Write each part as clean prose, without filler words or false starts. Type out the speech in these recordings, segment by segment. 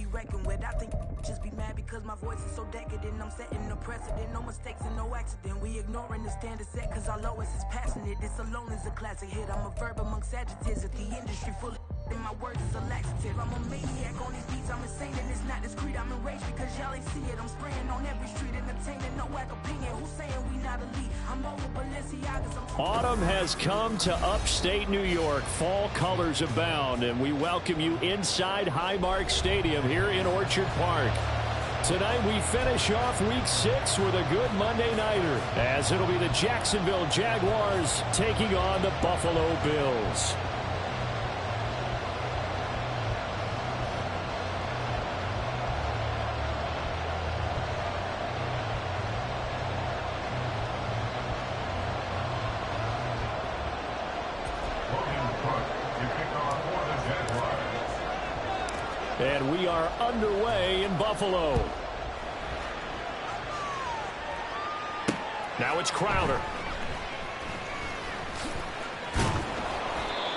reckoned with. I think just be mad because my voice is so decadent. I'm setting the precedent, no mistakes and no accident. We ignoring the standard set cause our lowest is passionate. This alone is a classic hit. I'm a verb amongst adjectives. If the industry full of and my words is a laxative. I'm a maniac on these beats, I'm insane and it's not discreet. I'm enraged because y'all ain't see it. I'm spraying on every street, entertaining, no whack opinion. Who's saying we not elite? I'm over Balenciagas. Autumn has come to upstate New York. Fall colors abound, and we welcome you inside Highmark Stadium here in Orchard Park. Tonight we finish off Week 6 with a good Monday nighter, as it'll be the Jacksonville Jaguars taking on the Buffalo Bills. And we are underway in Buffalo. Now it's Crowder.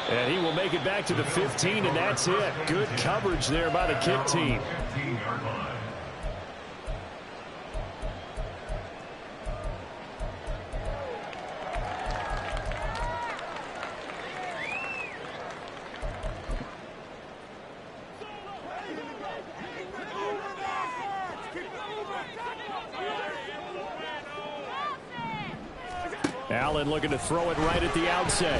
And he will make it back to the 15, and that's it. Good coverage there by the kick team. Allen looking to throw it right at the outset.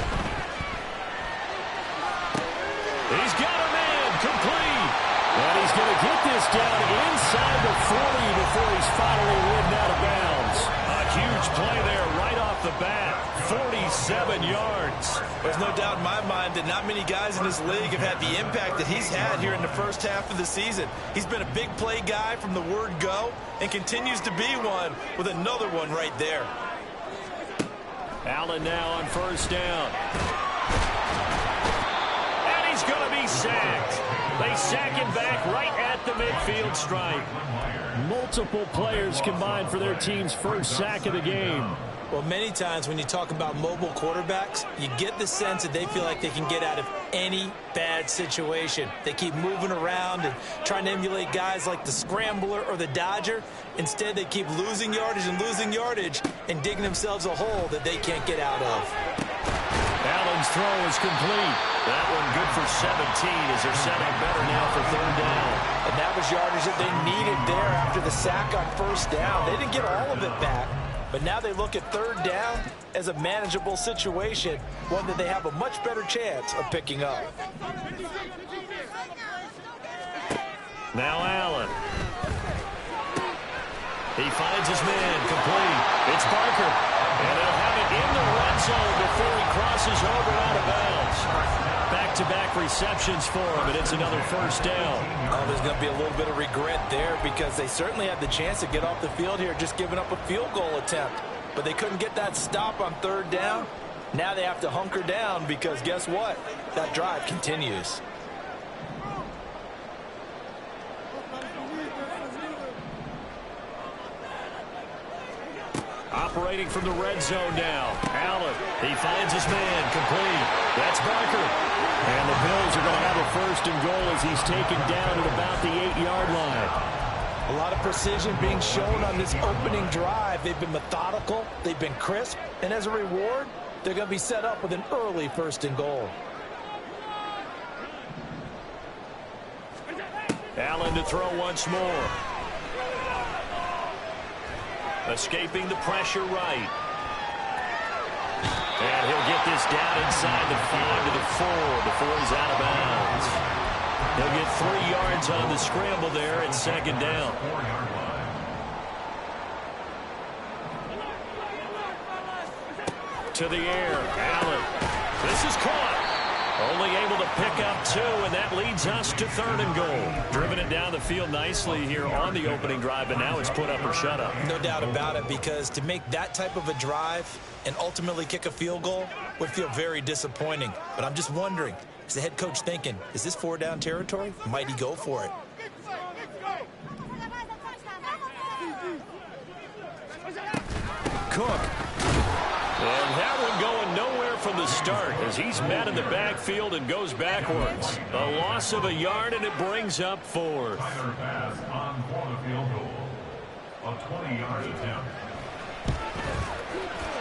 He's got a man complete. And he's going to get this down inside the 40 before he's finally ridden out of bounds. A huge play there right off the bat. 47 yards. There's no doubt in my mind that not many guys in this league have had the impact that he's had here in the first half of the season. He's been a big play guy from the word go and continues to be one with another one right there. Allen now on first down. And he's going to be sacked. They sack him back right at the midfield stripe. Multiple players combined for their team's first sack of the game. Well, many times when you talk about mobile quarterbacks, you get the sense that they feel like they can get out of any bad situation. They keep moving around and trying to emulate guys like the Scrambler or the Dodger. Instead, they keep losing yardage and digging themselves a hole that they can't get out of. Allen's throw is complete. That one good for 17 as they're set up better now for third down. And that was yardage that they needed there after the sack on first down. They didn't get all of it back. But now they look at third down as a manageable situation, one that they have a much better chance of picking up. Now Allen. He finds his man complete. It's Barker. And they'll have it in the red zone before he crosses over out of bounds. Back-to-back receptions for him, and it's another first down. Oh, there's going to be a little bit of regret there because they certainly had the chance to get off the field here just giving up a field goal attempt. But they couldn't get that stop on third down. Now they have to hunker down because guess what? That drive continues. Operating from the red zone now. Allen, he finds his man complete. That's Barker. And the Bills are going to have a first and goal as he's taken down at about the 8-yard line. A lot of precision being shown on this opening drive. They've been methodical. They've been crisp. And as a reward, they're going to be set up with an early first and goal. Allen to throw once more. Escaping the pressure right. And he'll get this down inside the 5 to the 4 before he's out of bounds. He'll get 3 yards on the scramble there at second down. To the air, Allen. This is caught. Only able to pick up 2, and that leads us to third and goal. Driven it down the field nicely here on the opening drive, but now it's put up or shut up. No doubt about it, because to make that type of a drive and ultimately kick a field goal would feel very disappointing. But I'm just wondering, is the head coach thinking, is this 4-down territory? Might he go for it? Cook. And that one going nowhere from the start as he's met in the backfield and goes backwards. A loss of a yard, and it brings up fourth. Pass on for the field goal. A 20-yard attempt.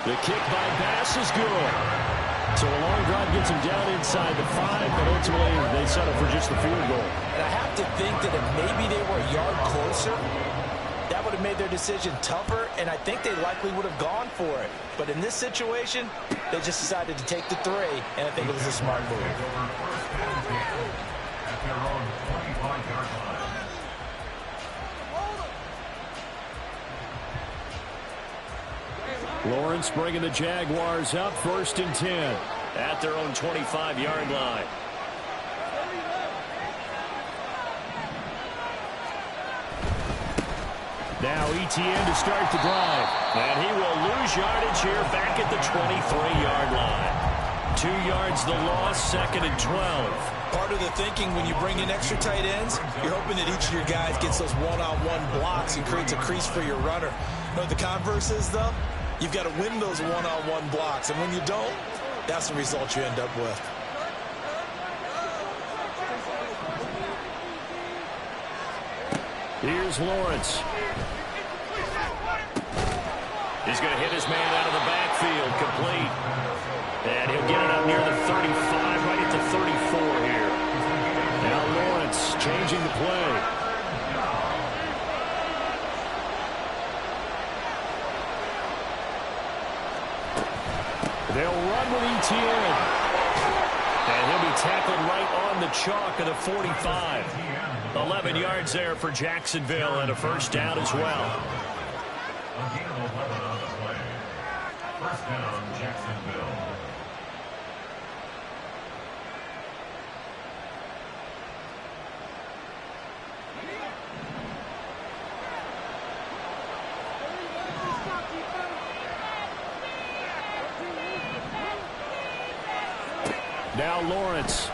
The kick by Bass is good. So a long drive gets him down inside the 5, but ultimately they settle for just the field goal. And I have to think that if maybe they were a yard closer, that would have made their decision tougher, and I think they likely would have gone for it. But in this situation, they just decided to take the 3, and I think it was a smart move. At their own 25-yard line. Lawrence bringing the Jaguars up 1st and 10 at their own 25-yard line. Now ETN to start the drive. And he will lose yardage here back at the 23-yard line. 2 yards the loss, 2nd and 12. Part of the thinking when you bring in extra tight ends, you're hoping that each of your guys gets those one-on-one blocks and creates a crease for your runner. You know what the converse is, though? You've got to win those one-on-one blocks, and when you don't, that's the result you end up with. Here's Lawrence. He's going to hit his man out of the backfield, complete. And he'll get it up near the 35, right at the 34 here. Now Lawrence changing the play. They'll run with ETN. And he'll be tackled right on the chalk of the 45. 11 yards there for Jacksonville and a first down as well. A gain of 11 on the play. First down, Jacksonville. Now Lawrence.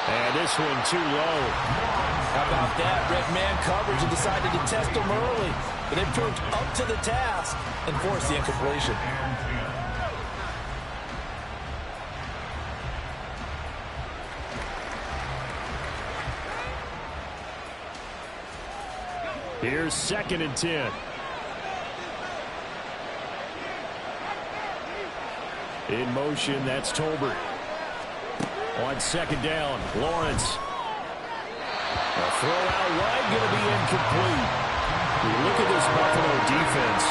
And this one too low. How about that? Red man coverage and decided to test him early. But they proved up to the task and forced the incompletion. Here's 2nd and 10. In motion, that's Tolbert. On 2nd down, Lawrence. A throw out wide, going to be incomplete. Look at this Buffalo defense.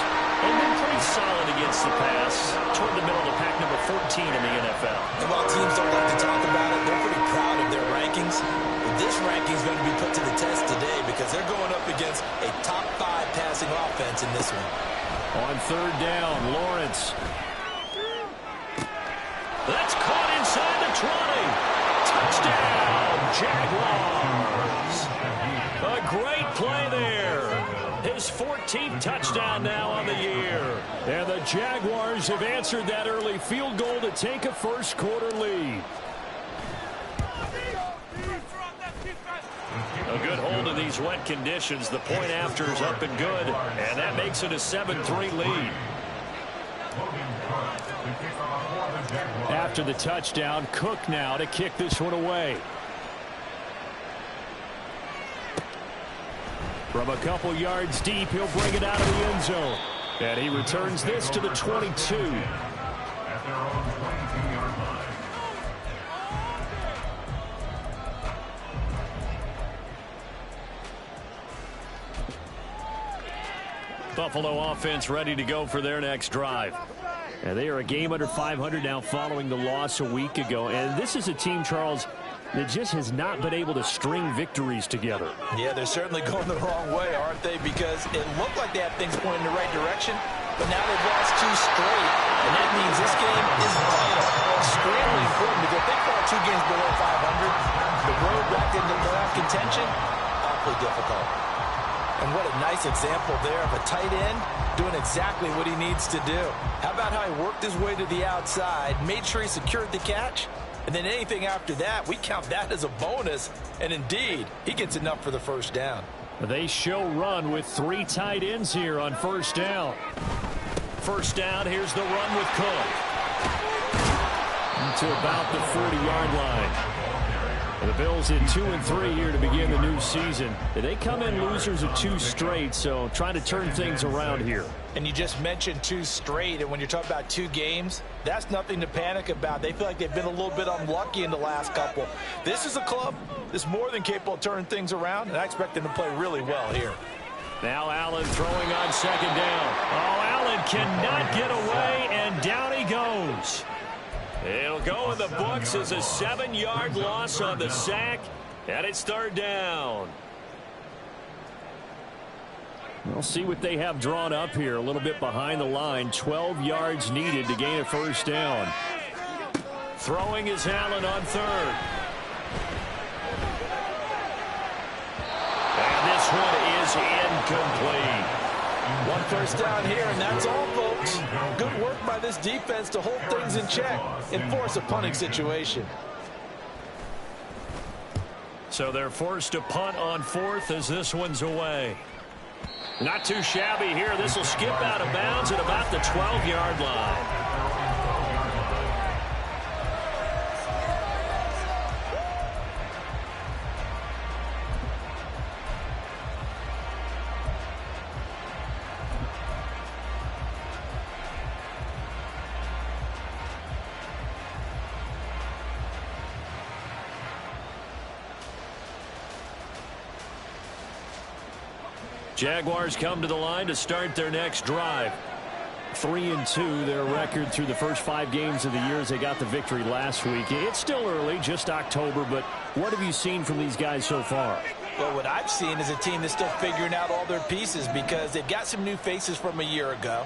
And they're pretty solid against the pass. Toward the middle of the pack, number 14 in the NFL. And while teams don't like to talk about it, they're pretty proud of their rankings. But this ranking is going to be put to the test today because they're going up against a top 5 passing offense in this one. On 3rd down, Lawrence. That's caught inside the 20. Touchdown, Jaguars. A great play there. His 14th touchdown now on the year. And the Jaguars have answered that early field goal to take a first quarter lead. A good hold in these wet conditions. The point after is up and good. And that makes it a 7-3 lead. After the touchdown, Cook now to kick this one away. From a couple yards deep, he'll bring it out of the end zone. And he returns this to the 22. At their own 22-yard line. Buffalo offense ready to go for their next drive. And they are a game under 500 now following the loss a week ago. And this is a team, Charles, that just has not been able to string victories together. Yeah, they're certainly going the wrong way, aren't they? Because it looked like they had things pointing in the right direction, but now they've lost 2 straight. And that means this game is vital. Extremely important because if they fall 2 games below 500, the road back into playoff contention, awfully difficult. And what a nice example there of a tight end doing exactly what he needs to do. How about how he worked his way to the outside, made sure he secured the catch, and then anything after that, we count that as a bonus. And indeed, he gets enough for the first down. They show run with 3 tight ends here on 1st down. first down. Here's the run with Cook. To about the 40-yard line. And the Bills in 2-3 here to begin the new season. They come in losers of 2 straight, so trying to turn things around here. And you just mentioned 2 straight, and when you're talking about 2 games, that's nothing to panic about. They feel like they've been a little bit unlucky in the last couple. This is a club that's more than capable of turning things around, and I expect them to play really well here. Now Allen throwing on second down. Oh, Allen cannot get away, and down he goes. It'll go in the books as a 7-yard loss on the sack, and it's third down. We'll see what they have drawn up here. A little bit behind the line. 12 yards needed to gain a first down. Throwing is Allen on third. And this one is incomplete. 1 first down here, and that's all, folks. Good work by this defense to hold things in check and force a punting situation. So they're forced to punt on 4th as this one's away. Not too shabby here. This will skip out of bounds at about the 12-yard line. Jaguars come to the line to start their next drive. 3-2, their record through the first 5 games of the year as they got the victory last week. It's still early, just October, but what have you seen from these guys so far? Well, what I've seen is a team that's still figuring out all their pieces because they've got some new faces from a year ago,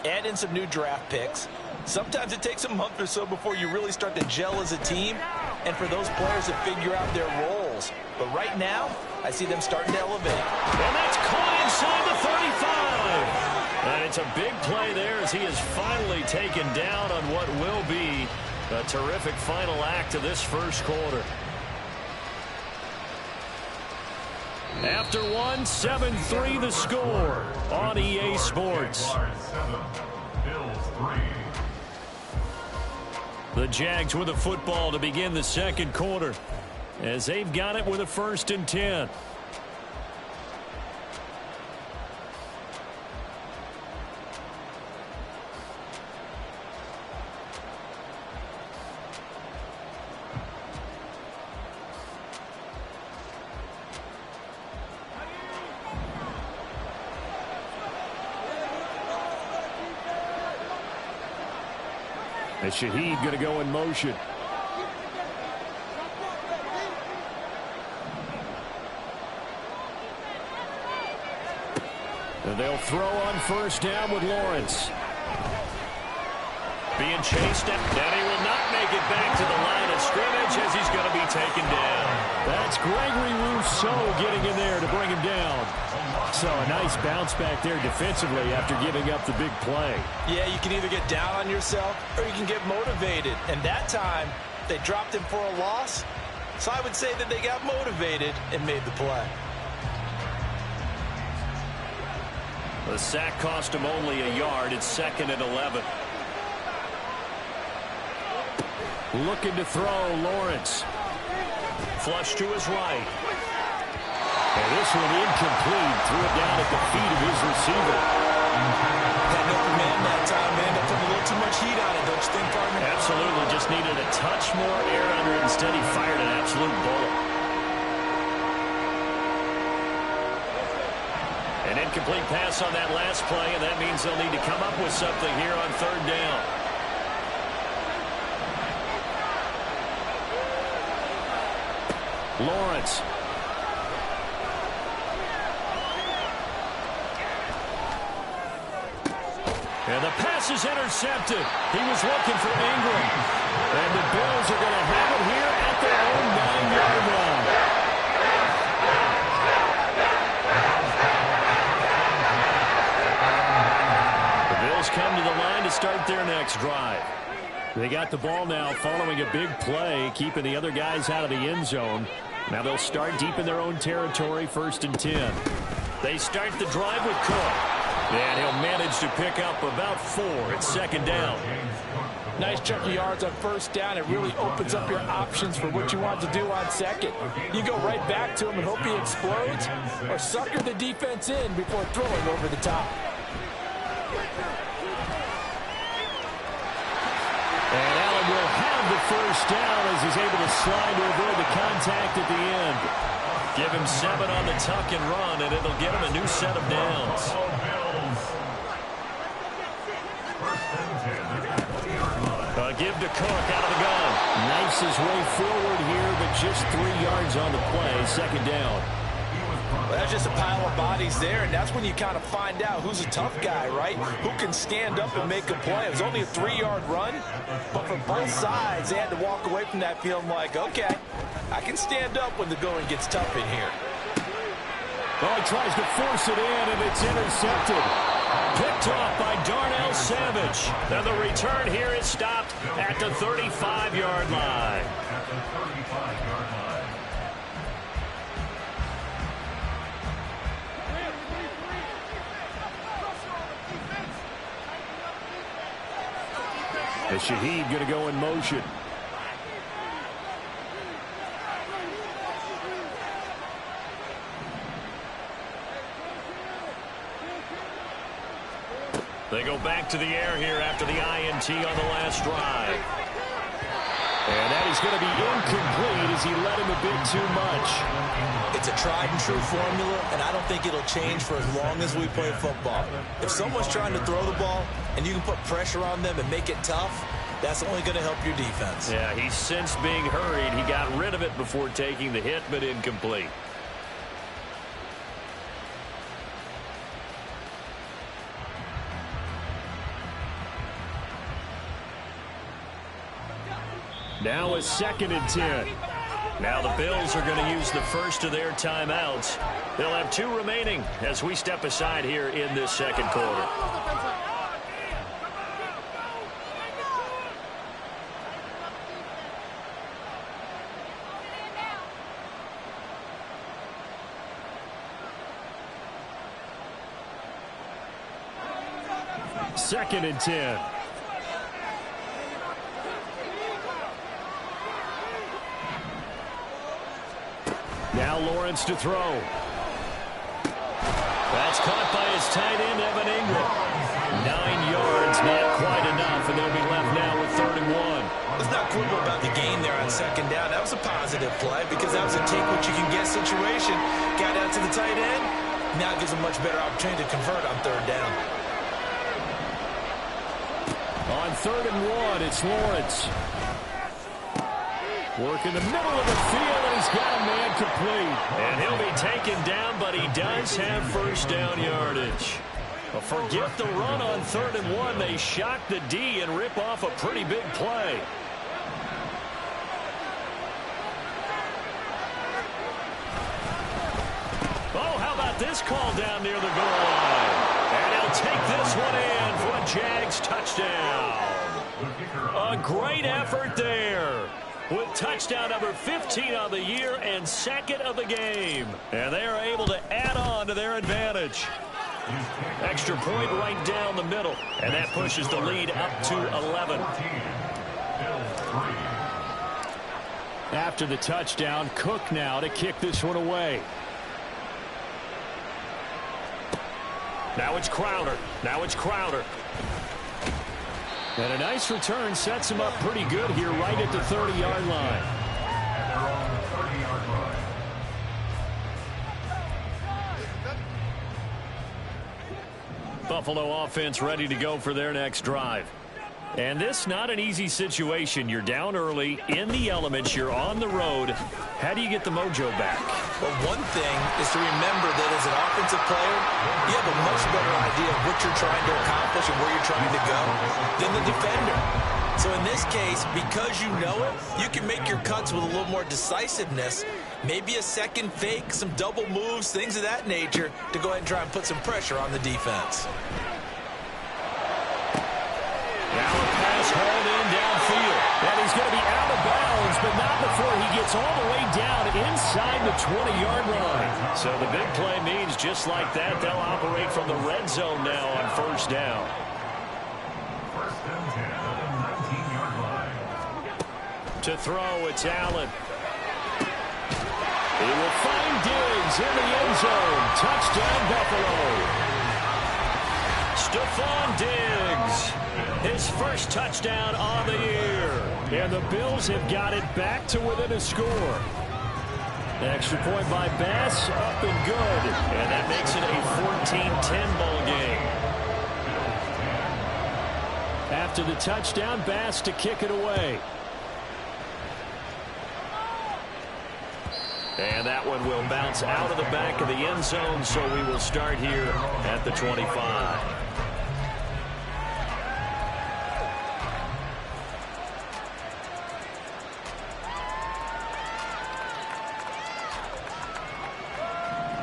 add in some new draft picks. Sometimes it takes a month or so before you really start to gel as a team and for those players to figure out their roles. But right now, I see them starting to elevate. And that's caught inside the 35. And it's a big play there as he is finally taken down on what will be a terrific final act of this first quarter. After one, 7-3 the score on EA Sports. The Jags with a football to begin the second quarter as they've got it with a 1st and 10. And Shaheed going to go in motion. And they'll throw on first down with Lawrence. Being chased, and he will not make it back to the line of scrimmage as he's going to be taken down. That's Gregory Rousseau getting in there to bring him down. So a nice bounce back there defensively after giving up the big play. Yeah, you can either get down on yourself or you can get motivated. And that time, they dropped him for a loss. So I would say that they got motivated and made the play. The sack cost him only a yard. It's 2nd and 11. Looking to throw, Lawrence. Flush to his right. And this one incomplete. Threw it down at the feet of his receiver. Had no command that time, man. That put a little too much heat on it, don't you think, partner? Absolutely. Just needed a touch more air under it. Instead, he fired an absolute bullet. An incomplete pass on that last play, and that means they'll need to come up with something here on 3rd down. Lawrence. And the pass is intercepted. He was looking for Ingram. And the Bills are going to have it here at their own 9-yard line. The Bills come to the line to start their next drive. They got the ball now following a big play, keeping the other guys out of the end zone. Now they'll start deep in their own territory, 1st and 10. They start the drive with Cook. And he'll manage to pick up about 4 at second down. Nice chunk of yards on first down. It really opens up your options for what you want to do on second. You go right back to him and hope he explodes, or sucker the defense in before throwing over the top. And Allen will have the first down as he's able to slide to avoid the contact at the end. Give him 7 on the tuck and run, and it'll get him a new set of downs. A give to Cook out of the gun. Knifes his way forward here, but just 3 yards on the play. Second down. Well, that's just a pile of bodies there, and that's when you kind of find out who's a tough guy, right? Who can stand up and make a play. It was only a 3-yard run, but for both sides, they had to walk away from that feeling like, okay, I can stand up when the going gets tough in here. Well, he tries to force it in, and it's intercepted. Picked off by Darnell Savage. And the return here is stopped at the 35-yard line. And Shaheed going to go in motion. They go back to the air here after the INT on the last drive. And that is going to be incomplete as he let him a bit too much. It's a tried and true formula, and I don't think it'll change for as long as we play football. If someone's trying to throw the ball and you can put pressure on them and make it tough, that's only going to help your defense. Yeah, he's since being hurried. He got rid of it before taking the hit, but incomplete. Now a 2nd and 10. Now the Bills are going to use the first of their timeouts. They'll have 2 remaining as we step aside here in this second quarter. Second and 10. Now Lawrence to throw. That's caught by his tight end, Evan Ingram. 9 yards, not quite enough, and they'll be left now with 3rd and 1. Let's not quibble about the gain there on second down. That was a positive play because that was a take-what-you-can-get situation. Got out to the tight end. Now it gives a much better opportunity to convert on 3rd down. On 3rd and 1, it's Lawrence. Work in the middle of the field, and he's got a man complete. And he'll be taken down, but he does have first down yardage. Well, forget the run on 3rd and 1. They shock the D and rip off a pretty big play. Oh, how about this call down near the goal line? And he'll take this one in for a Jags touchdown. A great effort there, with touchdown number 15 on the year and 2nd of the game. And they are able to add on to their advantage. Extra point right down the middle, and that pushes the lead up to 11. After the touchdown, Cook now to kick this one away. Now it's Crowder. And a nice return sets him up pretty good here right at the 30-yard line. Buffalo offense ready to go for their next drive. And this not an easy situation. You're down early, in the elements, you're on the road. How do you get the mojo back? Well, one thing is to remember that as an offensive player, you have a much better idea of what you're trying to accomplish and where you're trying to go than the defender. So in this case, because you know it, you can make your cuts with a little more decisiveness. Maybe a second fake, some double moves, things of that nature to go ahead and try and put some pressure on the defense. Now a pass hauled in downfield. And he's going to be out of bounds, but not before he gets all the way down inside the 20-yard line. So the big play means just like that, they'll operate from the red zone now on first down. First and 10 at the 19-yard line. To throw, it's Allen. He will find Diggs in the end zone. Touchdown, Buffalo. Stephon Diggs, his first touchdown on the year. And the Bills have got it back to within a score. Extra point by Bass, up and good. And that makes it a 14-10 ball game. After the touchdown, Bass to kick it away. And that one will bounce out of the back of the end zone, so we will start here at the 25.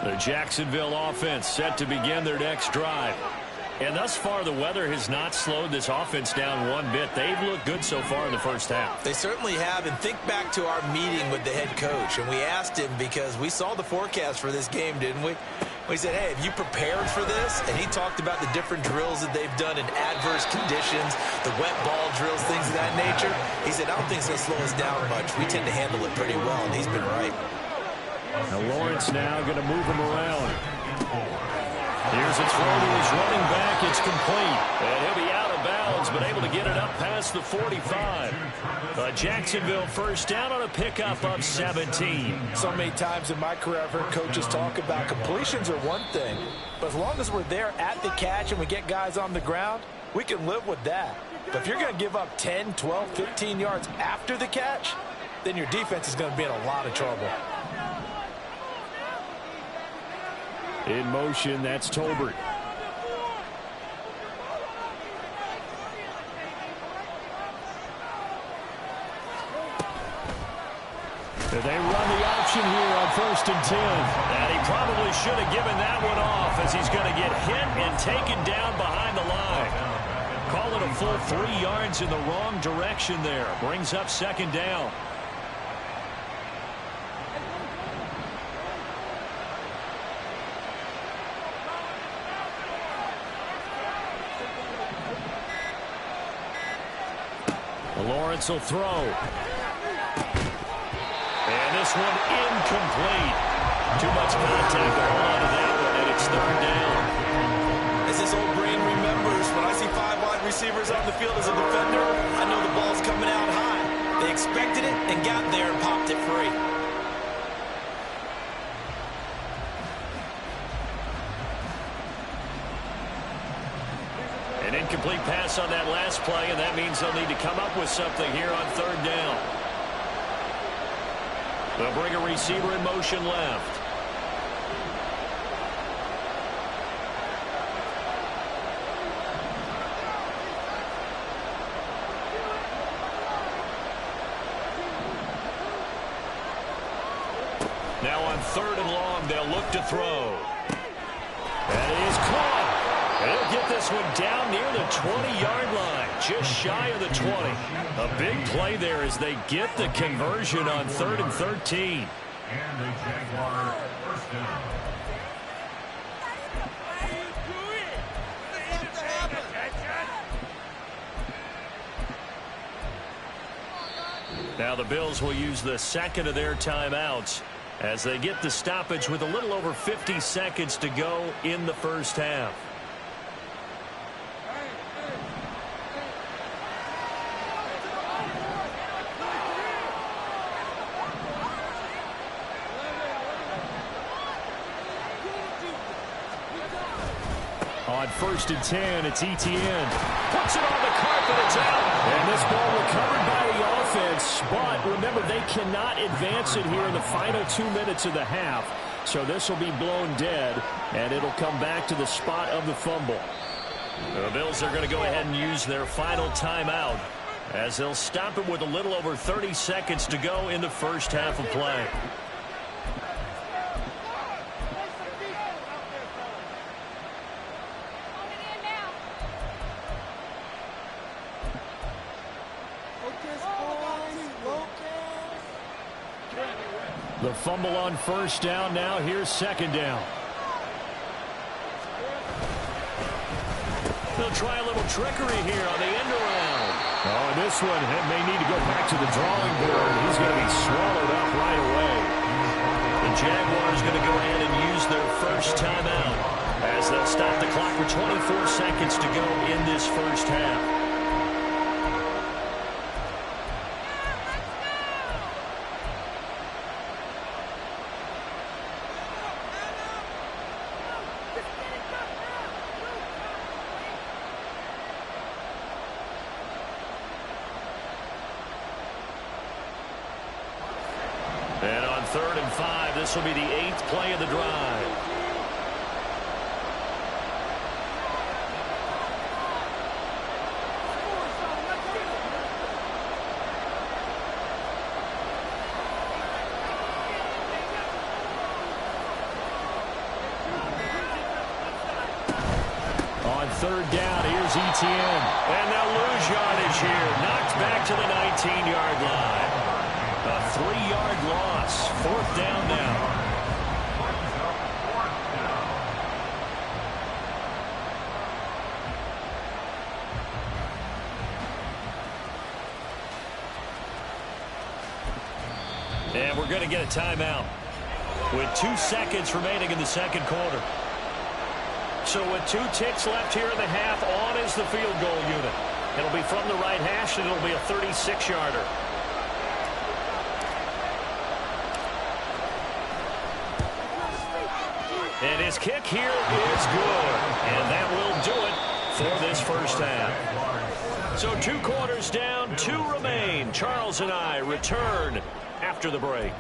The Jacksonville offense set to begin their next drive. And thus far, the weather has not slowed this offense down one bit. They've looked good so far in the first half. They certainly have. And think back to our meeting with the head coach. And we asked him because we saw the forecast for this game, didn't we? We said, hey, have you prepared for this? And he talked about the different drills that they've done in adverse conditions, the wet ball drills, things of that nature. He said, I don't think it's going to slow us down much. We tend to handle it pretty well, and he's been right. Now Lawrence now going to move him around. Here's a throw to his running back. It's complete. And he'll be out of bounds, but able to get it up past the 45. Jacksonville first down on a pickup of 17. So many times in my career I've heard coaches talk about completions are one thing, but as long as we're there at the catch and we get guys on the ground, we can live with that. But if you're going to give up 10, 12, 15 yards after the catch, then your defense is going to be in a lot of trouble. In motion, that's Tolbert. They run the option here on 1st and 10. And he probably should have given that one off as he's going to get hit and taken down behind the line. Call it a full 3 yards in the wrong direction there. Brings up 2nd down. Lawrence will throw. And this one incomplete. Too much contact to hold on to that one, and it's 3rd down. As this old brain remembers, when I see 5 wide receivers on the field as a defender, I know the ball's coming out high. They expected it and got there and popped it free. An incomplete pass on that last play, and that means they'll need to come up with something here on 3rd down. They'll bring a receiver in motion left. Now on 3rd and long, they'll look to throw. And he is caught. They'll get this one down near the 20-yard line, just shy of the 20. A big play there as they get the conversion on 3rd and 13. And the Jaguar first down. Now the Bills will use the 2nd of their timeouts as they get the stoppage with a little over 50 seconds to go in the first half. On 1st and 10, it's Etienne. Puts it on the carpet, it's out. And this ball recovered by the offense. But remember, they cannot advance it here in the final 2 minutes of the half. So this will be blown dead, and it'll come back to the spot of the fumble. The Bills are going to go ahead and use their final timeout as they'll stop it with a little over 30 seconds to go in the first half of play. The fumble on first down. Now here's second down. They'll try a little trickery here on the end around. Oh, and this one may need to go back to the drawing board. He's going to be swallowed up right away. The Jaguars going to go ahead and use their first timeout as they'll stop the clock with 24 seconds to go in this first half. And on 3rd and 5, this will be the 8th play of the drive. On 3rd down, here's ETN. And they'll lose yardage here. Knocked back to the 19-yard line. A 3-yard loss. 4th down now. And we're going to get a timeout with 2 seconds remaining in the second quarter. So with 2 ticks left here in the half, on is the field goal unit. It'll be from the right hash, and it'll be a 36-yarder. And his kick here is good. And that will do it for this first half. So 2 quarters down, 2 remain. Charles and I return after the break.